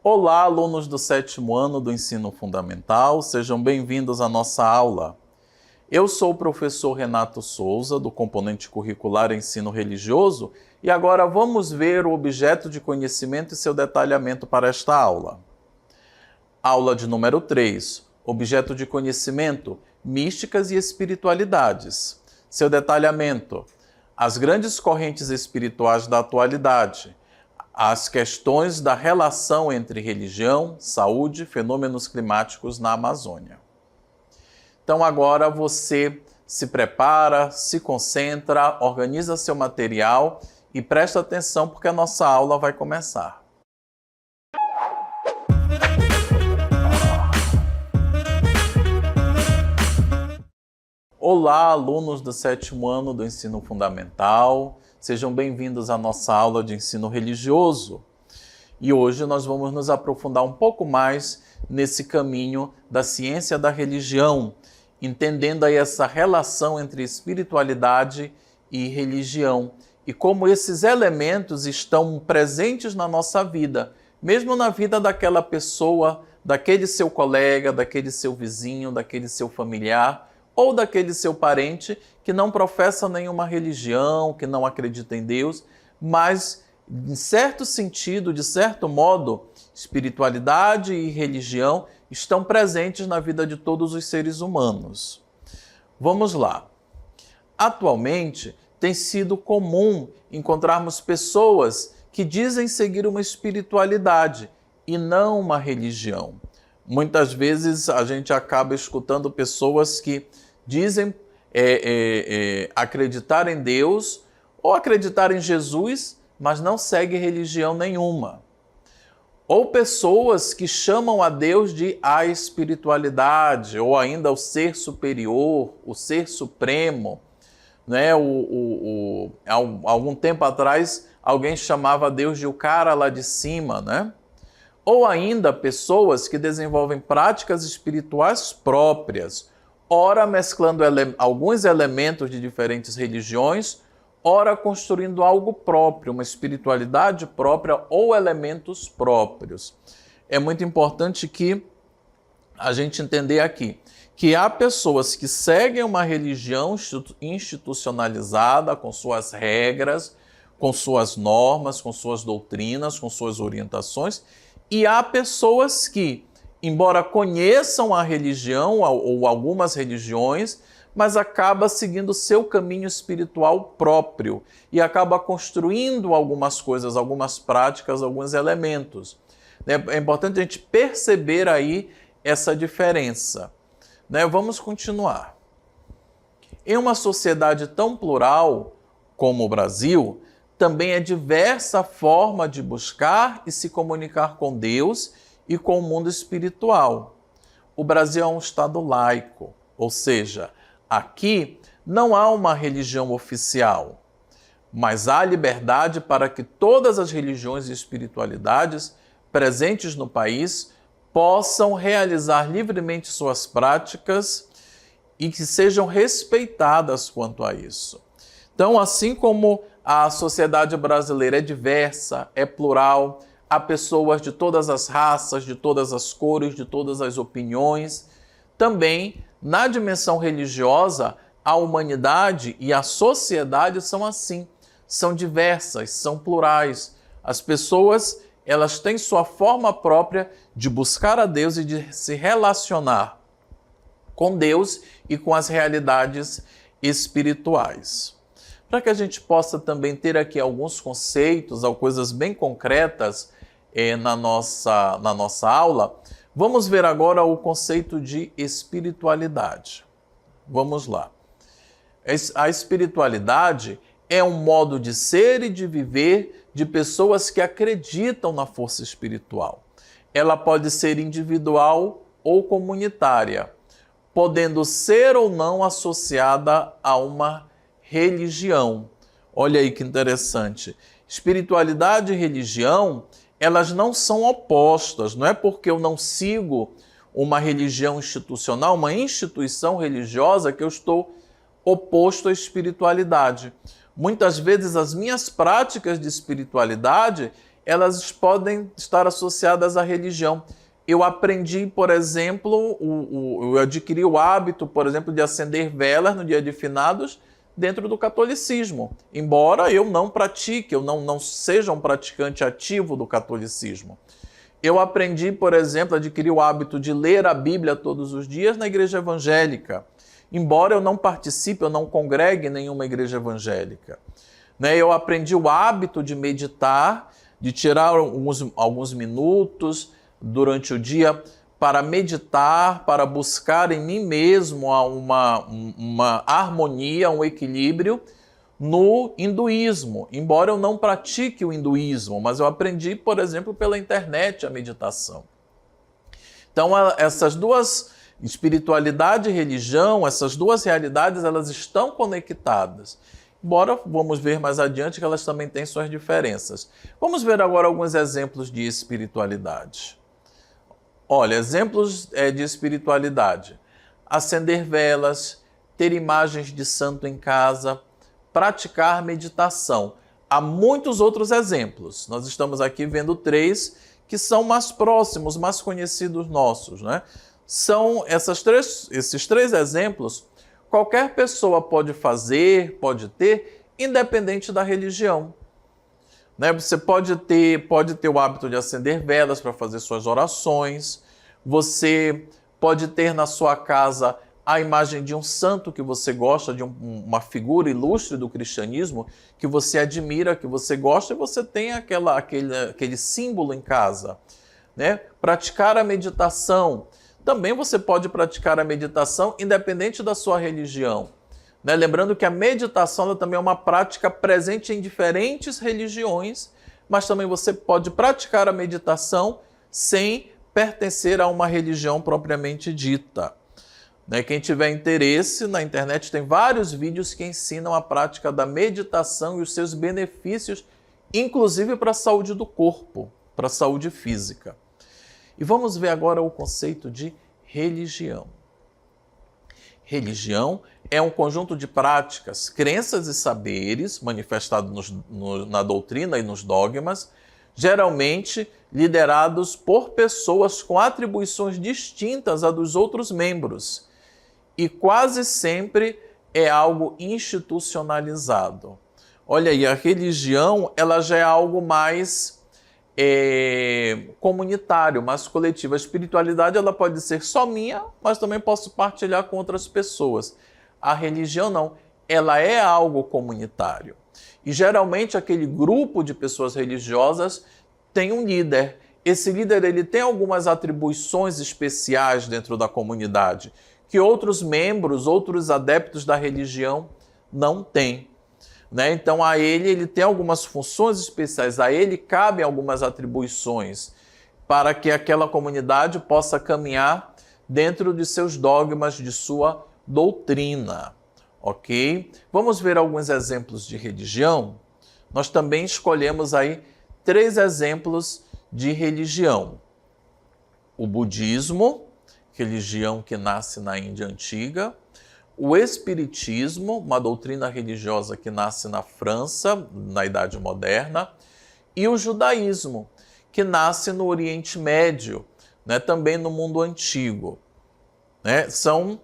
Olá, alunos do 7º ano do Ensino Fundamental, sejam bem-vindos à nossa aula. Eu sou o professor Renato Souza, do componente curricular Ensino Religioso, e agora vamos ver o objeto de conhecimento e seu detalhamento para esta aula. Aula de número 3, objeto de conhecimento, místicas e espiritualidades. Seu detalhamento, as grandes correntes espirituais da atualidade, as questões da relação entre religião, saúde e fenômenos climáticos na Amazônia. Então agora você se prepara, se concentra, organiza seu material e presta atenção porque a nossa aula vai começar. Olá, alunos do 7º ano do Ensino Fundamental. Sejam bem-vindos à nossa aula de ensino religioso. E hoje nós vamos nos aprofundar um pouco mais nesse caminho da ciência da religião, entendendo aí essa relação entre espiritualidade e religião e como esses elementos estão presentes na nossa vida, mesmo na vida daquela pessoa, daquele seu colega, daquele seu vizinho, daquele seu familiar ou daquele seu parente que não professa nenhuma religião, que não acredita em Deus, mas, em certo sentido, de certo modo, espiritualidade e religião estão presentes na vida de todos os seres humanos. Vamos lá. Atualmente, tem sido comum encontrarmos pessoas que dizem seguir uma espiritualidade e não uma religião. Muitas vezes a gente acaba escutando pessoas que dizem acreditar em Deus ou acreditar em Jesus, mas não seguem religião nenhuma. Ou pessoas que chamam a Deus de a espiritualidade, ou ainda o ser superior, o ser supremo. Né? Há algum tempo atrás, alguém chamava Deus de o cara lá de cima, né? Ou ainda pessoas que desenvolvem práticas espirituais próprias, ora mesclando alguns elementos de diferentes religiões, ora construindo algo próprio, uma espiritualidade própria ou elementos próprios. É muito importante que a gente entender aqui que há pessoas que seguem uma religião institucionalizada, com suas regras, com suas normas, com suas doutrinas, com suas orientações, e há pessoas que, embora conheçam a religião ou algumas religiões, mas acaba seguindo o seu caminho espiritual próprio e acaba construindo algumas coisas, algumas práticas, alguns elementos. É importante a gente perceber aí essa diferença. Vamos continuar. Em uma sociedade tão plural como o Brasil, também é diversa a forma de buscar e se comunicar com Deus e com o mundo espiritual. O Brasil é um estado laico, ou seja, aqui não há uma religião oficial, mas há liberdade para que todas as religiões e espiritualidades presentes no país possam realizar livremente suas práticas e que sejam respeitadas quanto a isso. Então, assim como a sociedade brasileira é diversa, é plural, há pessoas de todas as raças, de todas as cores, de todas as opiniões, também na dimensão religiosa, a humanidade e a sociedade são assim, são diversas, são plurais. As pessoas, elas têm sua forma própria de buscar a Deus e de se relacionar com Deus e com as realidades espirituais. Para que a gente possa também ter aqui alguns conceitos, coisas bem concretas na nossa aula, vamos ver agora o conceito de espiritualidade. Vamos lá. A espiritualidade é um modo de ser e de viver de pessoas que acreditam na força espiritual. Ela pode ser individual ou comunitária, podendo ser ou não associada a uma religião. Olha aí que interessante. Espiritualidade e religião, elas não são opostas. Não é porque eu não sigo uma religião institucional, uma instituição religiosa, que eu estou oposto à espiritualidade. Muitas vezes as minhas práticas de espiritualidade, elas podem estar associadas à religião. Eu aprendi, por exemplo, eu adquiri o hábito, por exemplo, de acender velas no dia de finados dentro do catolicismo, embora eu não pratique, eu não seja um praticante ativo do catolicismo. Eu aprendi, por exemplo, adquiri o hábito de ler a Bíblia todos os dias na igreja evangélica, embora eu não participe, eu não congregue em nenhuma igreja evangélica. Eu aprendi o hábito de meditar, de tirar alguns minutos durante o dia para meditar, para buscar em mim mesmo uma harmonia, um equilíbrio no hinduísmo. Embora eu não pratique o hinduísmo, mas eu aprendi, por exemplo, pela internet a meditação. Então, essas duas, espiritualidade e religião, essas duas realidades, elas estão conectadas. Embora vamos ver mais adiante que elas também têm suas diferenças. Vamos ver agora alguns exemplos de espiritualidade. Olha, exemplos de espiritualidade. Acender velas, ter imagens de santo em casa, praticar meditação. Há muitos outros exemplos. Nós estamos aqui vendo 3 que são mais próximos, mais conhecidos nossos, né? São esses 3 exemplos, qualquer pessoa pode fazer, pode ter, independente da religião. Você pode ter o hábito de acender velas para fazer suas orações, você pode ter na sua casa a imagem de um santo que você gosta, de uma figura ilustre do cristianismo, que você admira, que você gosta, e você tem aquele símbolo em casa. Praticar a meditação. Também você pode praticar a meditação independente da sua religião. Lembrando que a meditação ela também é uma prática presente em diferentes religiões, mas também você pode praticar a meditação sem pertencer a uma religião propriamente dita. Quem tiver interesse, na internet tem vários vídeos que ensinam a prática da meditação e os seus benefícios, inclusive para a saúde do corpo, para a saúde física. E vamos ver agora o conceito de religião. Religião é um conjunto de práticas, crenças e saberes manifestados na doutrina e nos dogmas, geralmente liderados por pessoas com atribuições distintas a dos outros membros. E quase sempre é algo institucionalizado. Olha aí, a religião ela já é algo mais comunitário, mais coletivo. A espiritualidade ela pode ser só minha, mas também posso partilhar com outras pessoas. A religião não, ela é algo comunitário. E geralmente aquele grupo de pessoas religiosas tem um líder. Esse líder ele tem algumas atribuições especiais dentro da comunidade, que outros membros, outros adeptos da religião não têm. Então a ele tem algumas funções especiais, a ele cabem algumas atribuições para que aquela comunidade possa caminhar dentro de seus dogmas, de sua doutrina, ok? Vamos ver alguns exemplos de religião? Nós também escolhemos aí 3 exemplos de religião. O budismo, religião que nasce na Índia Antiga, o Espiritismo, uma doutrina religiosa que nasce na França, na Idade Moderna, e o Judaísmo, que nasce no Oriente Médio, também no mundo antigo. São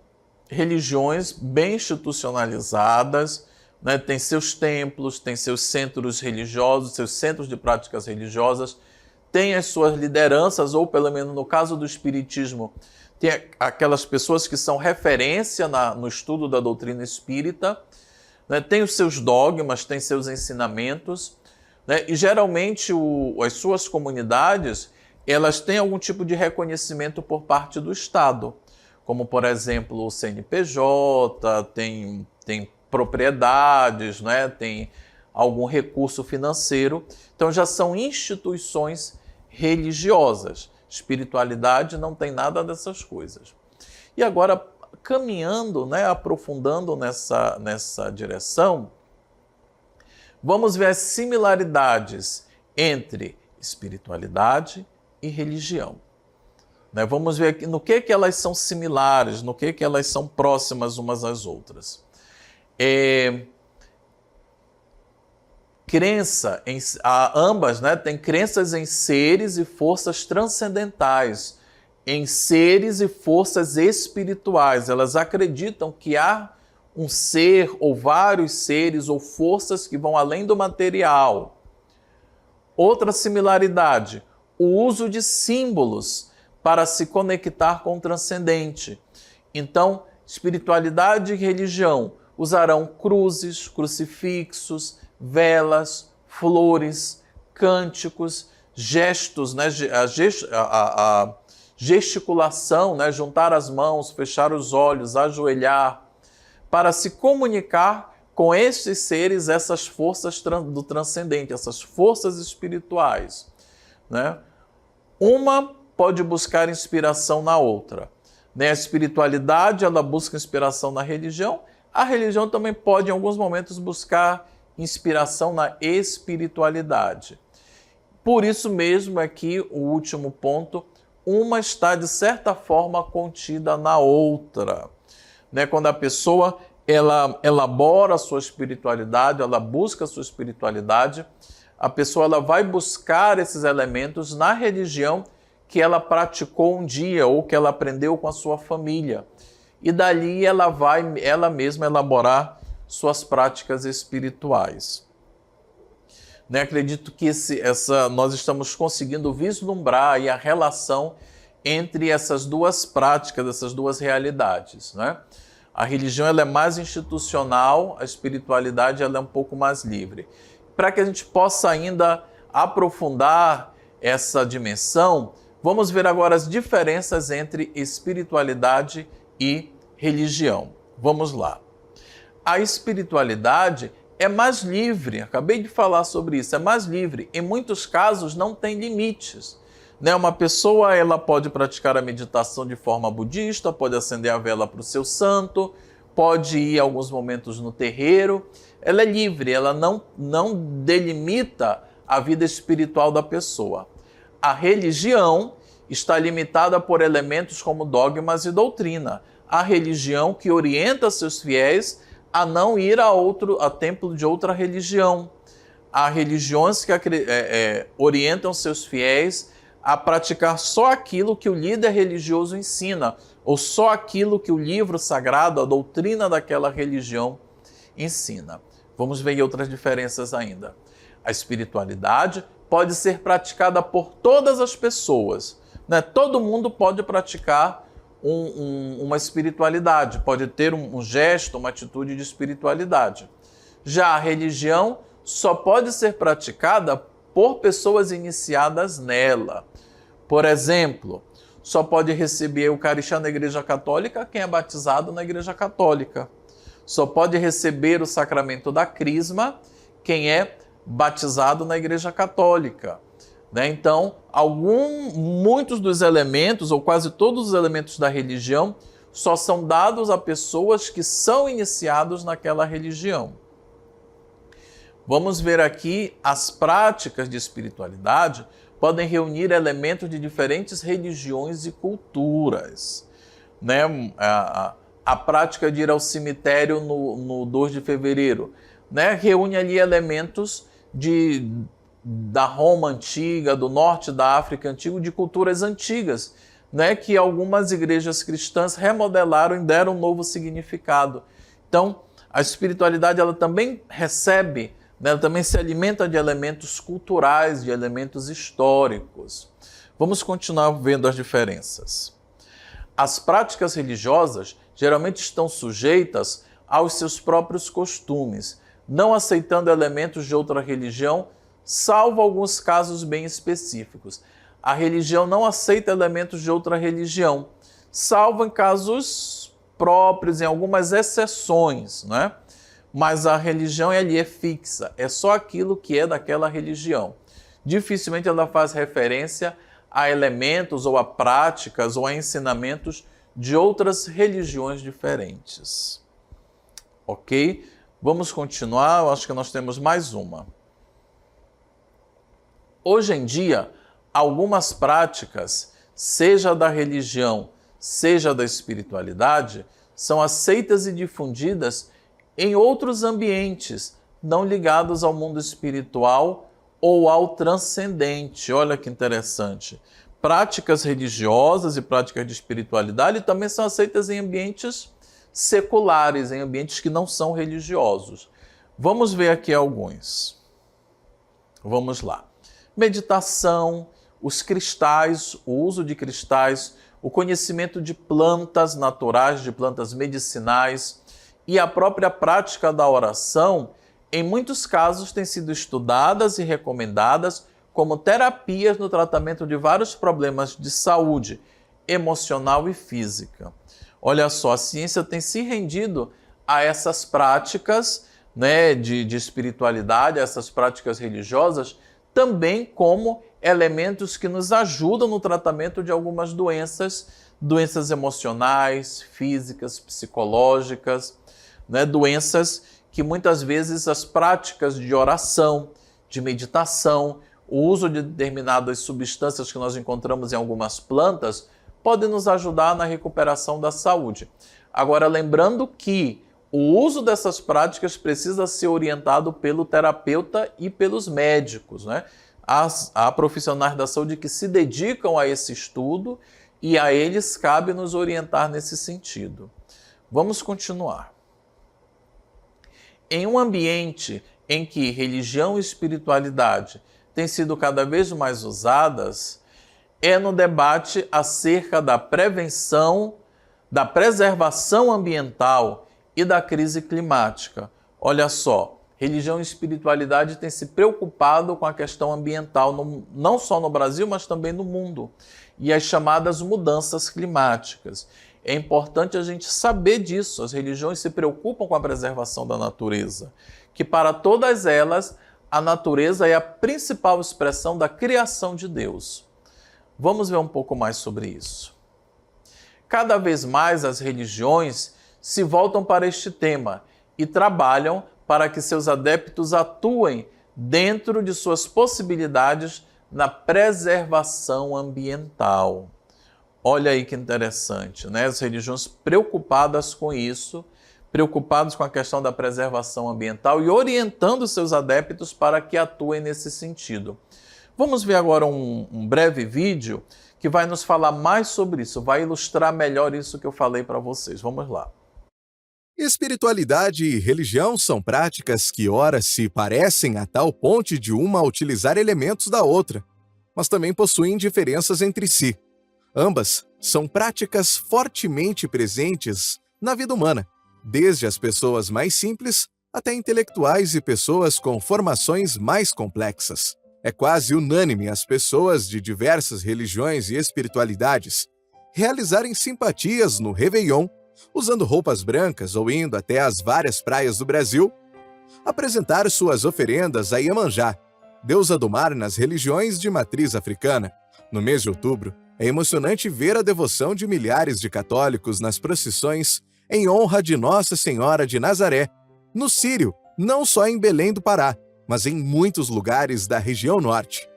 religiões bem institucionalizadas, tem seus templos, tem seus centros religiosos, seus centros de práticas religiosas, tem as suas lideranças, ou pelo menos no caso do Espiritismo, tem aquelas pessoas que são referência no estudo da doutrina espírita, tem os seus dogmas, tem seus ensinamentos, e geralmente as suas comunidades elas têm algum tipo de reconhecimento por parte do Estado, como por exemplo o CNPJ, tem propriedades, tem algum recurso financeiro, então já são instituições religiosas. Espiritualidade não tem nada dessas coisas. E agora, caminhando, aprofundando nessa direção, vamos ver as similaridades entre espiritualidade e religião. Vamos ver aqui no que elas são similares, no que elas são próximas umas às outras. crença em ambas, né, têm crenças em seres e forças transcendentais, em seres e forças espirituais. Elas acreditam que há um ser ou vários seres ou forças que vão além do material. Outra similaridade, o uso de símbolos para se conectar com o transcendente. Então, espiritualidade e religião usarão cruzes, crucifixos, velas, flores, cânticos, gestos, né? A gesticulação, né? Juntar as mãos, fechar os olhos, ajoelhar, para se comunicar com estes seres, essas forças do transcendente, essas forças espirituais, né? Uma pode buscar inspiração na outra, né? A espiritualidade, ela busca inspiração na religião, a religião também pode, em alguns momentos, buscar inspiração na espiritualidade. Por isso mesmo é que o último ponto, uma está, de certa forma, contida na outra, né? Quando a pessoa ela elabora a sua espiritualidade, ela busca a sua espiritualidade, a pessoa ela vai buscar esses elementos na religião que ela praticou um dia ou que ela aprendeu com a sua família. E dali ela vai, ela mesma, elaborar suas práticas espirituais. Né? Acredito que nós estamos conseguindo vislumbrar aí a relação entre essas duas práticas, essas duas realidades, né? A religião ela é mais institucional, a espiritualidade ela é um pouco mais livre. Para que a gente possa ainda aprofundar essa dimensão, vamos ver agora as diferenças entre espiritualidade e religião. Vamos lá. A espiritualidade é mais livre, acabei de falar sobre isso, é mais livre. Em muitos casos não tem limites. Né? Uma pessoa ela pode praticar a meditação de forma budista, pode acender a vela para o seu santo, pode ir a alguns momentos no terreiro. Ela é livre, ela não delimita a vida espiritual da pessoa. A religião está limitada por elementos como dogmas e doutrina. A religião que orienta seus fiéis a não ir a templo de outra religião. Há religiões que orientam seus fiéis a praticar só aquilo que o líder religioso ensina, ou só aquilo que o livro sagrado, a doutrina daquela religião ensina. Vamos ver outras diferenças ainda. A espiritualidade pode ser praticada por todas as pessoas, né? Todo mundo pode praticar uma espiritualidade, pode ter um gesto, uma atitude de espiritualidade. Já a religião só pode ser praticada por pessoas iniciadas nela. Por exemplo, só pode receber a Eucaristia na Igreja Católica quem é batizado na Igreja Católica. Só pode receber o sacramento da Crisma quem é batizado na Igreja Católica. Né? Então, muitos dos elementos, ou quase todos os elementos da religião, só são dados a pessoas que são iniciados naquela religião. Vamos ver aqui as práticas de espiritualidade podem reunir elementos de diferentes religiões e culturas. Né? A prática de ir ao cemitério no 2 de fevereiro, né? Reúne ali elementos da Roma antiga, do norte da África antiga, de culturas antigas, né? Que algumas igrejas cristãs remodelaram e deram um novo significado. Então, a espiritualidade ela também recebe, ela também se alimenta de elementos culturais, de elementos históricos. Vamos continuar vendo as diferenças. As práticas religiosas geralmente estão sujeitas aos seus próprios costumes, não aceitando elementos de outra religião, salvo alguns casos bem específicos. A religião não aceita elementos de outra religião, salvo em casos próprios, em algumas exceções, né? Mas a religião ali é fixa, é só aquilo que é daquela religião. Dificilmente ela faz referência a elementos ou a práticas ou a ensinamentos de outras religiões diferentes. Ok? Vamos continuar, eu acho que nós temos mais uma. Hoje em dia, algumas práticas, seja da religião, seja da espiritualidade, são aceitas e difundidas em outros ambientes, não ligados ao mundo espiritual ou ao transcendente. Olha que interessante. Práticas religiosas e práticas de espiritualidade também são aceitas em ambientes seculares, em ambientes que não são religiosos. Vamos ver aqui alguns. Vamos lá. Meditação, os cristais, o uso de cristais, o conhecimento de plantas naturais, de plantas medicinais e a própria prática da oração, em muitos casos, têm sido estudadas e recomendadas como terapias no tratamento de vários problemas de saúde emocional e física. Olha só, a ciência tem se rendido a essas práticas, né, de espiritualidade, a essas práticas religiosas, também como elementos que nos ajudam no tratamento de algumas doenças emocionais, físicas, psicológicas, né, doenças que muitas vezes as práticas de oração, de meditação, o uso de determinadas substâncias que nós encontramos em algumas plantas podem nos ajudar na recuperação da saúde. Agora, lembrando que o uso dessas práticas precisa ser orientado pelo terapeuta e pelos médicos, né? Há profissionais da saúde que se dedicam a esse estudo e a eles cabe nos orientar nesse sentido. Vamos continuar. Em um ambiente em que religião e espiritualidade têm sido cada vez mais usadas, é no debate acerca da prevenção, da preservação ambiental e da crise climática. Olha só, religião e espiritualidade têm se preocupado com a questão ambiental, não só no Brasil, mas também no mundo, e as chamadas mudanças climáticas. É importante a gente saber disso. As religiões se preocupam com a preservação da natureza, que para todas elas, a natureza é a principal expressão da criação de Deus. Vamos ver um pouco mais sobre isso. Cada vez mais as religiões se voltam para este tema e trabalham para que seus adeptos atuem dentro de suas possibilidades na preservação ambiental. Olha aí que interessante, né? As religiões preocupadas com isso, preocupadas com a questão da preservação ambiental e orientando seus adeptos para que atuem nesse sentido. Vamos ver agora um breve vídeo que vai nos falar mais sobre isso, vai ilustrar melhor isso que eu falei para vocês. Vamos lá. Espiritualidade e religião são práticas que ora se parecem a tal ponto de uma utilizar elementos da outra, mas também possuem diferenças entre si. Ambas são práticas fortemente presentes na vida humana, desde as pessoas mais simples até intelectuais e pessoas com formações mais complexas. É quase unânime as pessoas de diversas religiões e espiritualidades realizarem simpatias no Réveillon, usando roupas brancas ou indo até as várias praias do Brasil, apresentar suas oferendas a Iemanjá, deusa do mar nas religiões de matriz africana. No mês de outubro, é emocionante ver a devoção de milhares de católicos nas procissões em honra de Nossa Senhora de Nazaré, no Sírio, não só em Belém do Pará, mas em muitos lugares da região norte.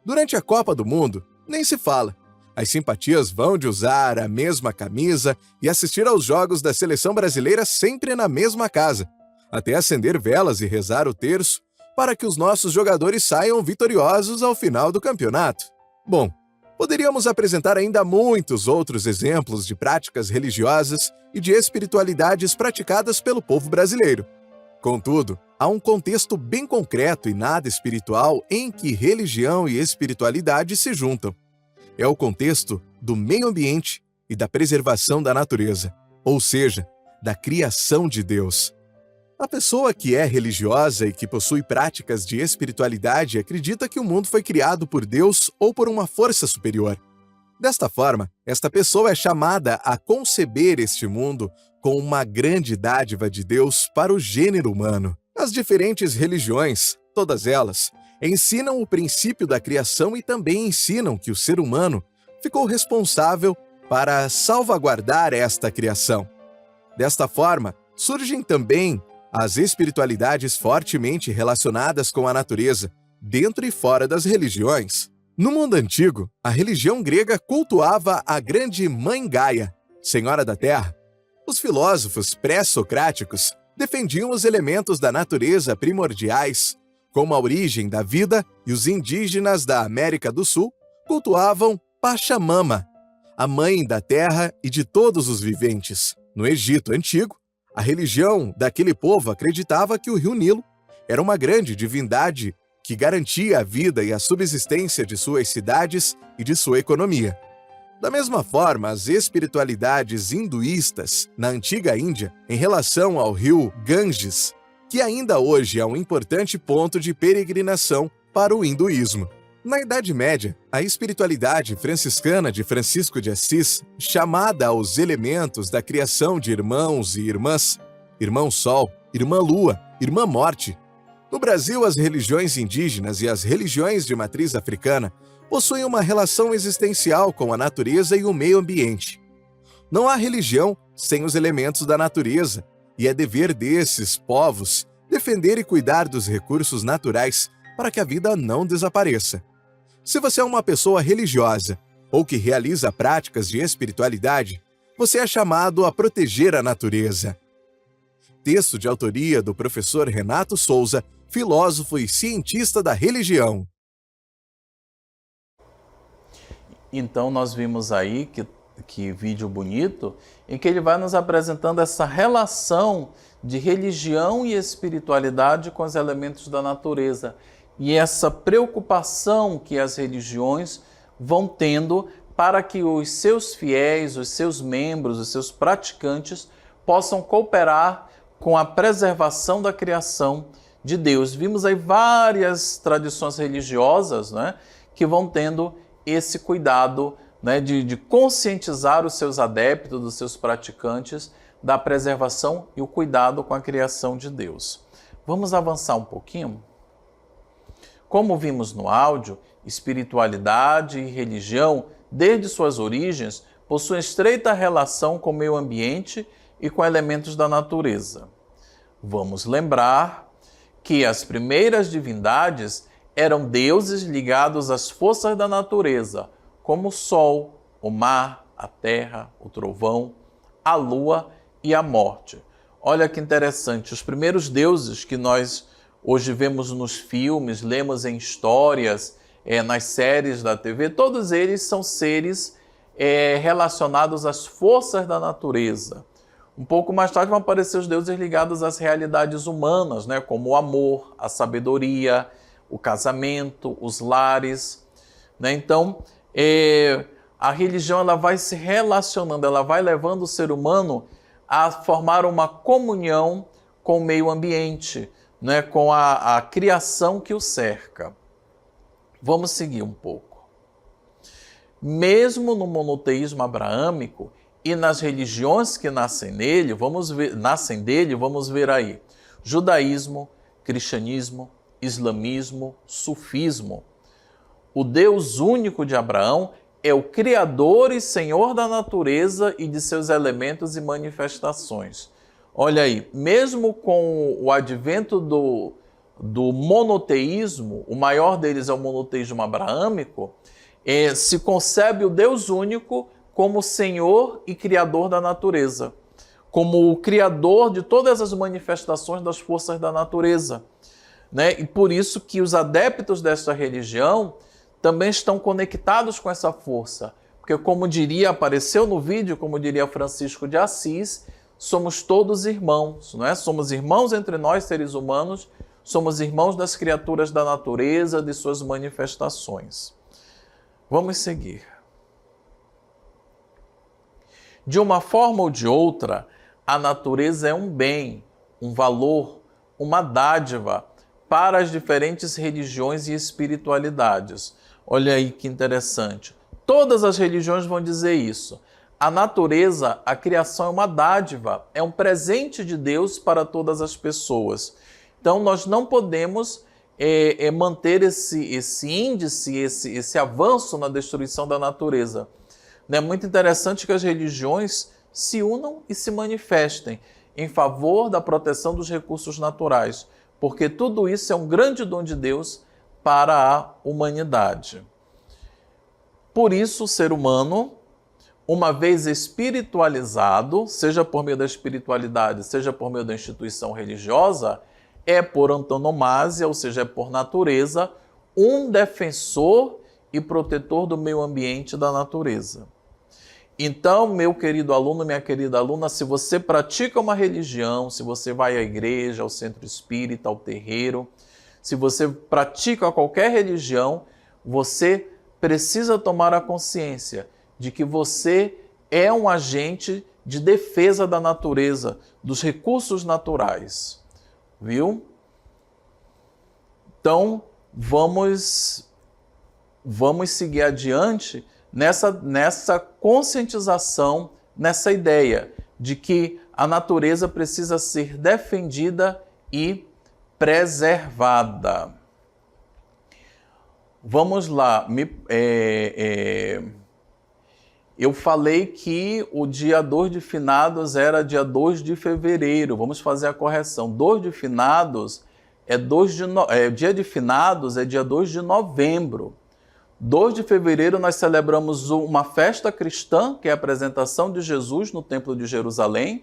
Durante a Copa do Mundo, nem se fala. As simpatias vão de usar a mesma camisa e assistir aos jogos da seleção brasileira sempre na mesma casa, até acender velas e rezar o terço para que os nossos jogadores saiam vitoriosos ao final do campeonato. Bom, poderíamos apresentar ainda muitos outros exemplos de práticas religiosas e de espiritualidades praticadas pelo povo brasileiro. Contudo, há um contexto bem concreto e nada espiritual em que religião e espiritualidade se juntam. É o contexto do meio ambiente e da preservação da natureza, ou seja, da criação de Deus. A pessoa que é religiosa e que possui práticas de espiritualidade acredita que o mundo foi criado por Deus ou por uma força superior. Desta forma, esta pessoa é chamada a conceber este mundo como uma grande dádiva de Deus para o gênero humano. As diferentes religiões, todas elas, ensinam o princípio da criação e também ensinam que o ser humano ficou responsável para salvaguardar esta criação. Desta forma, surgem também as espiritualidades fortemente relacionadas com a natureza, dentro e fora das religiões. No mundo antigo, a religião grega cultuava a grande Mãe Gaia, Senhora da Terra. Os filósofos pré-socráticos defendiam os elementos da natureza primordiais, como a origem da vida, e os indígenas da América do Sul cultuavam Pachamama, a mãe da terra e de todos os viventes. No Egito Antigo, a religião daquele povo acreditava que o rio Nilo era uma grande divindade que garantia a vida e a subsistência de suas cidades e de sua economia. Da mesma forma, as espiritualidades hinduístas na antiga Índia, em relação ao rio Ganges, que ainda hoje é um importante ponto de peregrinação para o hinduísmo. Na Idade Média, a espiritualidade franciscana de Francisco de Assis, chamada aos elementos da criação de irmãos e irmãs, irmão Sol, irmã Lua, irmã Morte. No Brasil, as religiões indígenas e as religiões de matriz africana possuem uma relação existencial com a natureza e o meio ambiente. Não há religião sem os elementos da natureza, e é dever desses povos defender e cuidar dos recursos naturais para que a vida não desapareça. Se você é uma pessoa religiosa ou que realiza práticas de espiritualidade, você é chamado a proteger a natureza. Texto de autoria do professor Renato Souza, filósofo e cientista da religião. Então nós vimos aí que vídeo bonito, em que ele vai nos apresentando essa relação de religião e espiritualidade com os elementos da natureza. E essa preocupação que as religiões vão tendo para que os seus fiéis, os seus membros, os seus praticantes possam cooperar com a preservação da criação de Deus. Vimos aí várias tradições religiosas, né, que vão tendo esse cuidado, né, de conscientizar os seus adeptos, os seus praticantes, da preservação e o cuidado com a criação de Deus. Vamos avançar um pouquinho? Como vimos no áudio, espiritualidade e religião, desde suas origens, possuem estreita relação com o meio ambiente e com elementos da natureza. Vamos lembrar que as primeiras divindades eram deuses ligados às forças da natureza, como o sol, o mar, a terra, o trovão, a lua e a morte. Olha que interessante, os primeiros deuses que nós hoje vemos nos filmes, lemos em histórias, nas séries da TV, todos eles são seres relacionados às forças da natureza. Um pouco mais tarde vão aparecer os deuses ligados às realidades humanas, né, como o amor, a sabedoria, o casamento, os lares. Né? Então, a religião ela vai se relacionando, ela vai levando o ser humano a formar uma comunhão com o meio ambiente, né, com a criação que o cerca. Vamos seguir um pouco. Mesmo no monoteísmo abraâmico e nas religiões que nascem dele, vamos ver aí judaísmo, cristianismo, islamismo, sufismo. O Deus único de Abraão é o Criador e Senhor da natureza e de seus elementos e manifestações. Olha aí, mesmo com o advento do monoteísmo, o maior deles é o monoteísmo abraâmico, se concebe o Deus único como Senhor e Criador da natureza, como o Criador de todas as manifestações das forças da natureza. Né? E por isso que os adeptos desta religião também estão conectados com essa força, porque apareceu no vídeo, como diria Francisco de Assis, somos todos irmãos, não é? Somos irmãos entre nós, seres humanos, somos irmãos das criaturas da natureza, de suas manifestações. Vamos seguir. De uma forma ou de outra, a natureza é um bem, um valor, uma dádiva para as diferentes religiões e espiritualidades. Olha aí que interessante. Todas as religiões vão dizer isso. A natureza, a criação é uma dádiva, é um presente de Deus para todas as pessoas. Então nós não podemos manter esse índice, esse avanço na destruição da natureza. É muito interessante que as religiões se unam e se manifestem em favor da proteção dos recursos naturais, porque tudo isso é um grande dom de Deus para a humanidade. Por isso, o ser humano uma vez espiritualizado, seja por meio da espiritualidade, seja por meio da instituição religiosa, é por antonomasia, ou seja, é por natureza, um defensor e protetor do meio ambiente e da natureza. Então, meu querido aluno, minha querida aluna, se você pratica uma religião, se você vai à igreja, ao centro espírita, ao terreiro, se você pratica qualquer religião, você precisa tomar a consciência de que você é um agente de defesa da natureza, dos recursos naturais. Viu? Então, vamos seguir adiante nessa conscientização, nessa ideia de que a natureza precisa ser defendida e preservada. Vamos lá. Eu falei que o dia 2 de finados era dia 2 de fevereiro. Vamos fazer a correção. 2 de finados dia de finados é dia 2 de novembro. 2 de fevereiro nós celebramos uma festa cristã, que é a apresentação de Jesus no Templo de Jerusalém.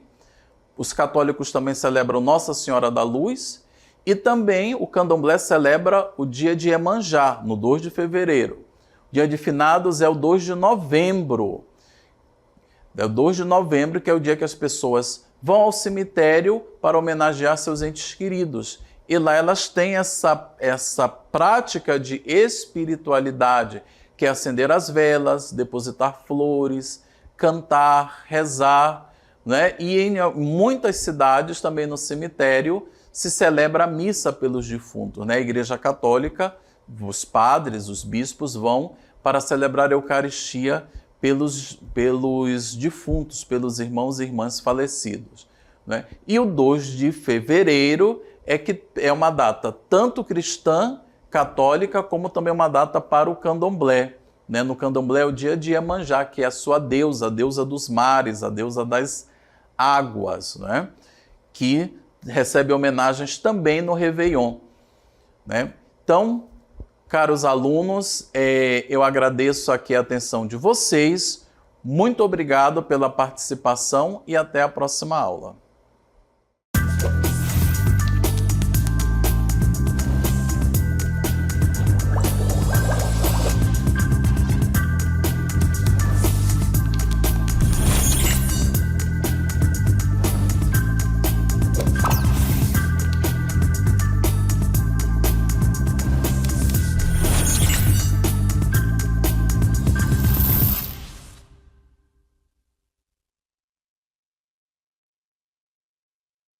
Os católicos também celebram Nossa Senhora da Luz. E também o candomblé celebra o dia de Iemanjá, no 2 de fevereiro. O dia de finados é o 2 de novembro. É o 2 de novembro, que é o dia que as pessoas vão ao cemitério para homenagear seus entes queridos. E lá elas têm essa prática de espiritualidade, que é acender as velas, depositar flores, cantar, rezar, né? E em muitas cidades, também no cemitério, se celebra a missa pelos defuntos, né? A Igreja Católica, os padres, os bispos vão para celebrar a Eucaristia pelos defuntos, pelos irmãos e irmãs falecidos, né? E o 2 de fevereiro é uma data tanto cristã, católica, como também uma data para o candomblé, né? No candomblé é o dia de Iemanjá, que é a sua deusa, a deusa dos mares, a deusa das águas, né? Que recebe homenagens também no Réveillon, né? Então, caros alunos, eu agradeço aqui a atenção de vocês, muito obrigado pela participação e até a próxima aula.